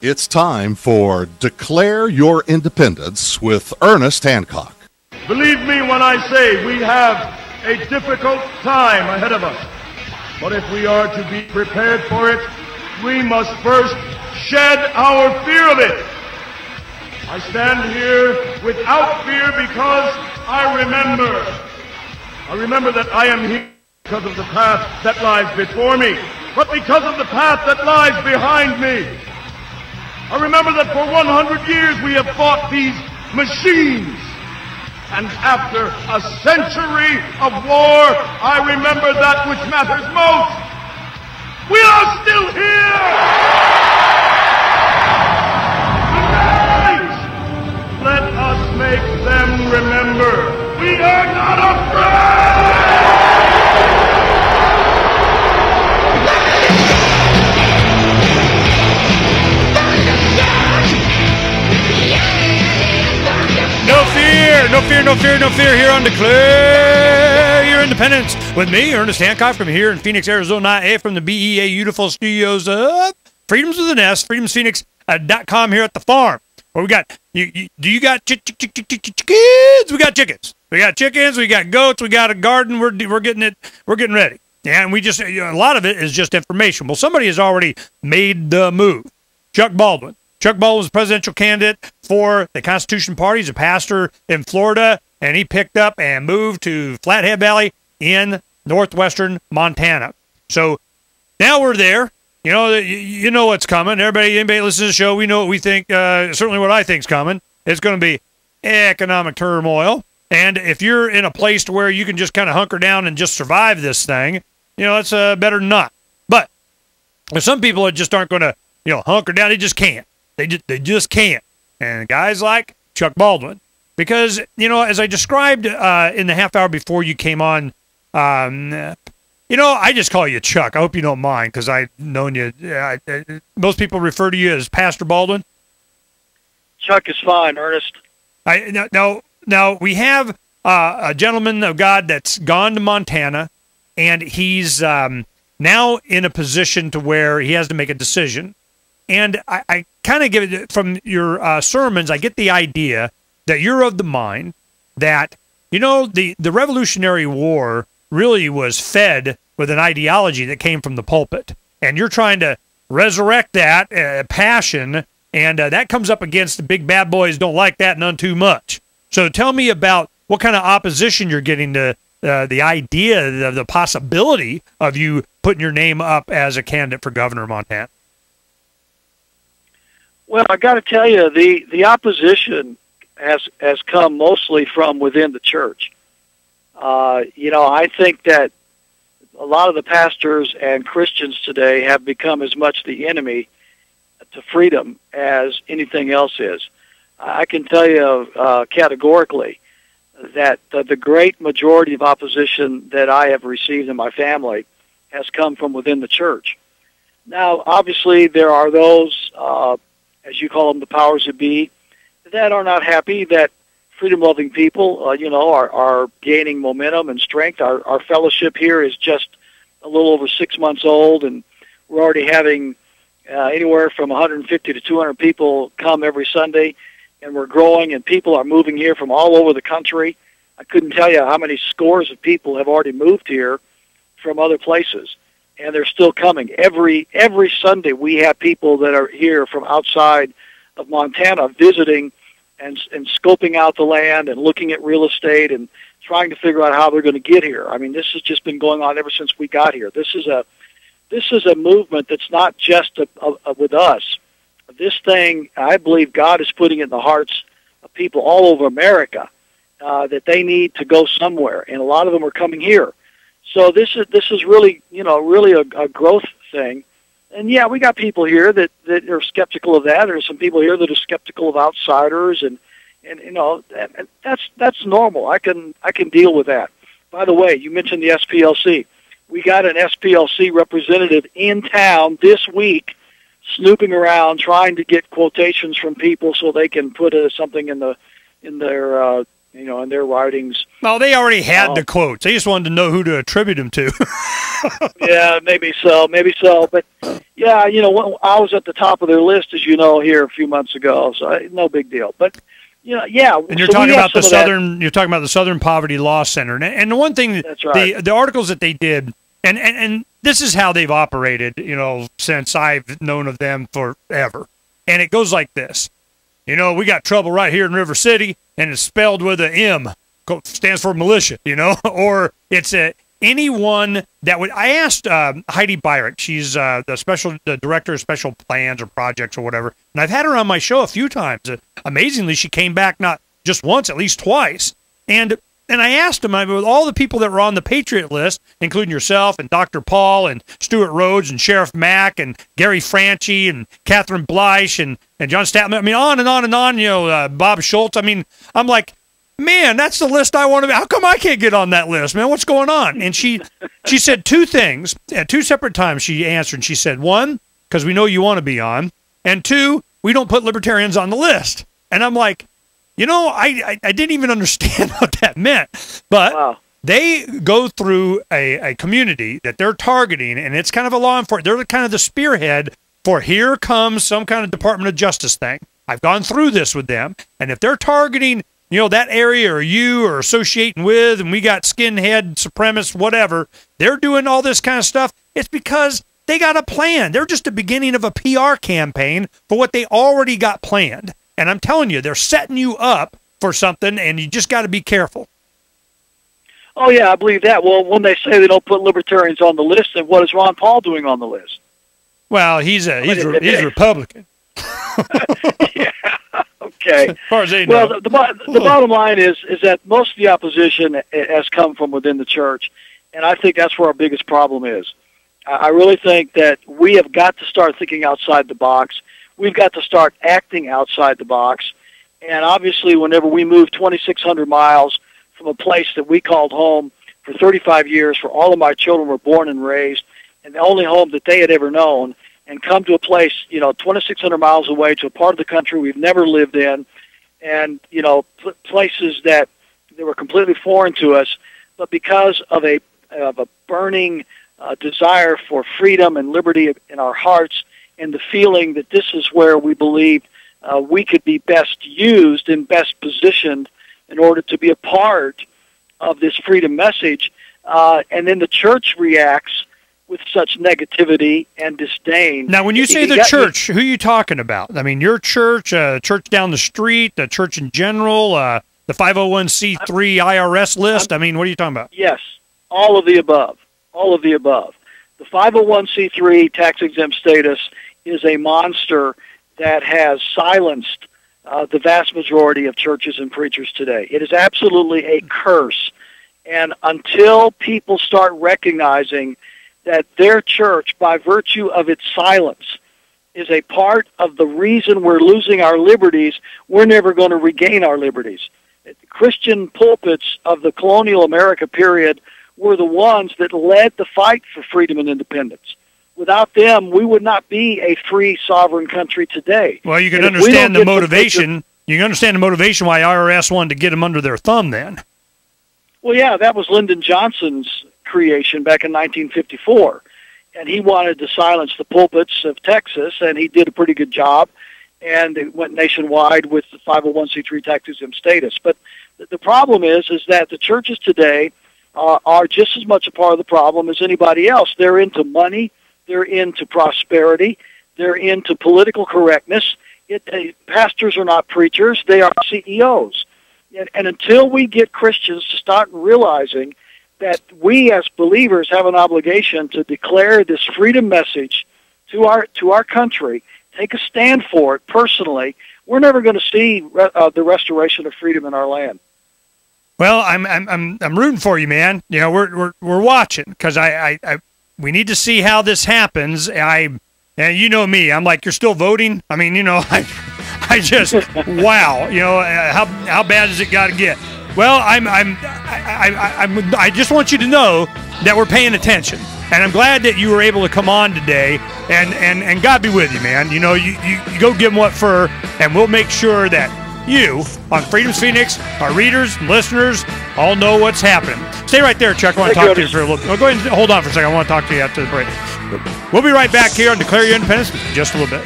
It's time for Declare Your Independence with Ernest Hancock. Believe me when I say we have a difficult time ahead of us. But if we are to be prepared for it, we must first shed our fear of it. I stand here without fear because I remember that I am here because of the path that lies before me, but because of the path that lies behind me. I remember that for 100 years we have fought these machines. And after a century of war, I remember that which matters most. We are still here! Tonight, let us make them remember we are not afraid! No fear here on Declare Your Independence with me, Ernest Hancock, from here in Phoenix, Arizona, from the BEA Beautiful Studios of Freedoms with an S, freedomsphoenix.com here at the farm. Where we got, do you got chickens? We got chickens. We got chickens, we got goats, we got a garden, we're getting ready. And we just, a lot of it is just information. Well, somebody has already made the move. Chuck Baldwin. Chuck Baldwin was a presidential candidate for the Constitution Party. He's a pastor in Florida, and he picked up and moved to Flathead Valley in northwestern Montana. So now we're there. You know what's coming. Anybody listens to the show, we know what we think, certainly what I think's coming. It's going to be economic turmoil. And if you're in a place to where you can just kind of hunker down and just survive this thing, that's better than not. But there's some people that just aren't going to, hunker down. They just can't. They just can't. And guys like Chuck Baldwin, because, as I described in the half hour before you came on, I just call you Chuck. I hope you don't mind, because I've known you. Most people refer to you as Pastor Baldwin. Chuck is fine, Ernest. Now we have a gentleman of God that's gone to Montana, and he's now in a position to where he has to make a decision. And I kind of give it from your sermons, I get the idea that you're of the mind that, the Revolutionary War really was fed with an ideology that came from the pulpit. And you're trying to resurrect that passion, and that comes up against the big bad boys don't like that none too much. So tell me about what kind of opposition you're getting to the idea, the possibility of you putting your name up as a candidate for governor of Montana. Well, I got to tell you, the opposition has come mostly from within the church. I think that a lot of the pastors and Christians today have become as much the enemy to freedom as anything else is. I can tell you categorically that the great majority of opposition that I have received in my family has come from within the church. Now, obviously, there are those, as you call them, the powers that be, that are not happy that freedom-loving people, are gaining momentum and strength. Our fellowship here is just a little over 6 months old, and we're already having anywhere from 150 to 200 people come every Sunday, and we're growing, and people are moving here from all over the country. I couldn't tell you how many scores of people have already moved here from other places, and they're still coming. Every Sunday we have people that are here from outside of Montana visiting and scoping out the land and looking at real estate and trying to figure out how they're going to get here. I mean, this has just been going on ever since we got here. This is a movement that's not just with us. This thing, I believe God is putting in the hearts of people all over America that they need to go somewhere, and a lot of them are coming here. So this is really, really a growth thing. And yeah, we got people here that are skeptical of that. There's some people here that are skeptical of outsiders, and that's normal. I can deal with that. By the way, you mentioned the SPLC. We got an SPLC representative in town this week, snooping around trying to get quotations from people so they can put something in their in their writings. Well, they already had the quotes. They just wanted to know who to attribute them to. Yeah, maybe so. But yeah, I was at the top of their list, as you know, here a few months ago. So no big deal. But yeah. And you're talking about the Southern. You're talking about the Southern Poverty Law Center, and the one thing, that's right. The articles that they did, and this is how they've operated, since I've known of them forever. And it goes like this. We got trouble right here in River City, and it's spelled with a M, stands for militia, or it's anyone that would. I asked Heidi Byrick, she's the director of special plans or projects or whatever, and I've had her on my show a few times. Amazingly, she came back not just once, at least twice. And I asked him, with all the people that were on the Patriot list, including yourself and Dr. Paul and Stuart Rhodes and Sheriff Mack and Gary Franchi and Catherine Bleish and John Statman, I mean, on and on and on, Bob Schultz. I mean, I'm like, man, that's the list I want to be. How come I can't get on that list, man? What's going on? And she said two things at two separate times. She answered, and she said, one, because we know you want to be on, and two, we don't put libertarians on the list. And I'm like, I didn't even understand what that meant. But wow. They go through a community that they're targeting, and it's kind of a law enforcement. They're kind of the spearhead for here comes some kind of Department of Justice thing. I've gone through this with them, and if they're targeting that area or you or associating with, and we got skinhead, supremacists, whatever, they're doing all this kind of stuff, it's because they got a plan. They're just the beginning of a PR campaign for what they already got planned. And I'm telling you, they're setting you up for something, and you just got to be careful. Oh, yeah, I believe that. Well, when they say they don't put libertarians on the list, then what is Ron Paul doing on the list? Well, he's Republican. Yeah. Okay. As far as they know. Well, the bottom line is that most of the opposition has come from within the church, and I think that's where our biggest problem is. I really think that we have got to start thinking outside the box. We've got to start acting outside the box, and obviously whenever we move 2,600 miles from a place that we called home for 35 years, where all of my children were born and raised, and the only home that they had ever known, and come to a place, 2,600 miles away to a part of the country we've never lived in, and, places that were completely foreign to us, but because of a burning desire for freedom and liberty in our hearts, and the feeling that this is where we believe we could be best used and best positioned in order to be a part of this freedom message, and then the church reacts with such negativity and disdain. Now, when you say the church, who are you talking about? I mean, your church, church down the street, the church in general, the 501c3 IRS list? I mean, what are you talking about? Yes, all of the above. All of the above. The 501c3 tax-exempt status is a monster that has silenced the vast majority of churches and preachers today. It is absolutely a curse. And until people start recognizing that their church, by virtue of its silence, is a part of the reason we're losing our liberties, we're never going to regain our liberties. Christian pulpits of the colonial America period were the ones that led the fight for freedom and independence. Without them, we would not be a free, sovereign country today. Well, you can understand the motivation. You can understand the motivation why IRS wanted to get them under their thumb then. Well, yeah, that was Lyndon Johnson's creation back in 1954. And he wanted to silence the pulpits of Texas, and he did a pretty good job. And it went nationwide with the 501c3 tax-exempt status. But the problem is that the churches today are just as much a part of the problem as anybody else. They're into money. They're into prosperity. They're into political correctness. Pastors are not preachers. They are CEOs. And until we get Christians to start realizing that we as believers have an obligation to declare this freedom message to our country, take a stand for it personally, we're never going to see the restoration of freedom in our land. Well, I'm rooting for you, man. We're watching because we need to see how this happens. And you know me, I'm like, you're still voting? I mean, I just wow. How bad does it got to get? Well, I just want you to know that we're paying attention, and I'm glad that you were able to come on today. And God be with you, man. You go give them what for, and we'll make sure that you on Freedom's Phoenix. Our readers and listeners all know what's happening. Stay right there, Chuck. I want to talk to you for a little bit. Oh, go ahead and hold on for a second. I want to talk to you after the break. We'll be right back here on Declare Your Independence in just a little bit.